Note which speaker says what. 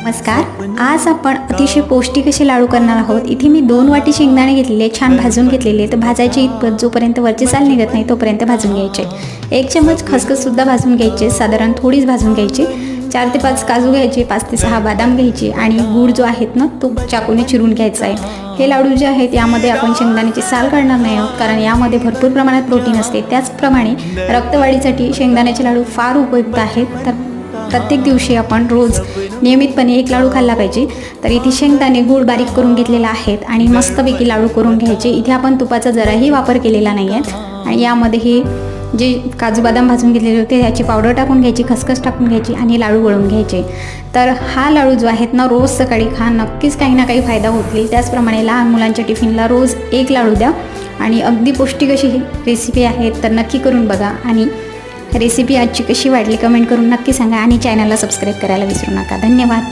Speaker 1: नमस्कार. आज आपण अतिशय पौष्टिक असे लाडू करणार आहोत. इथे मी 2 वाटी शेंगदाणे घेतलेले, छान भाजून घेतलेले. तर भाजायचे इतपत जोपर्यंत वरची साल निघत नाही तोपर्यंत भाजून घ्यायचे. 1 चमच खसखससुद्धा भाजून घ्यायचे, साधारण थोडीच भाजून घ्यायची. 4 ते 5 काजू घ्यायचे, 5 ते 6 बदाम घ्यायचे आणि गूळ जो आहेत ना तो चाकूने चिरून घ्यायचा आहे. हे लाडू जे आहेत यामध्ये आपण शेंगदाण्याची साल काढणार नाही आहोत, कारण यामध्ये भरपूर प्रमाणात प्रोटीन असते. त्याचप्रमाणे रक्तवाढीसाठी शेंगदाण्याचे लाडू फार उपयुक्त आहेत. तर प्रत्येक दिवशी आपण रोज नियमितपणे 1 लाडू खाल्ला पाहिजे. तर इथे शेंगदाणे गूळ बारीक करून घेतलेला आहेत आणि मस्तपैकी लाडू करून घ्यायचे. इथे आपण तुपाचा जराही वापर केलेला नाही आहे आणि यामध्ये हे जे काजू बदाम भाजून घेतलेले होते याची पावडर टाकून घ्यायची, खसखस टाकून घ्यायची आणि लाडू वळून घ्यायचे. तर हा लाडू जो आहेत ना रोज सकाळी खा, नक्कीच काही ना काही फायदा होतील. त्याचप्रमाणे लहान मुलांच्या टिफिनला रोज 1 लाडू द्या आणि अगदी पौष्टिक अशी ही रेसिपी आहे. तर नक्की करून बघा आणि रेसिपी आजची कशी वाटली कमेंट करून नक्की सांगा आणि चॅनलला सबस्क्राईब करायला विसरू नका. धन्यवाद.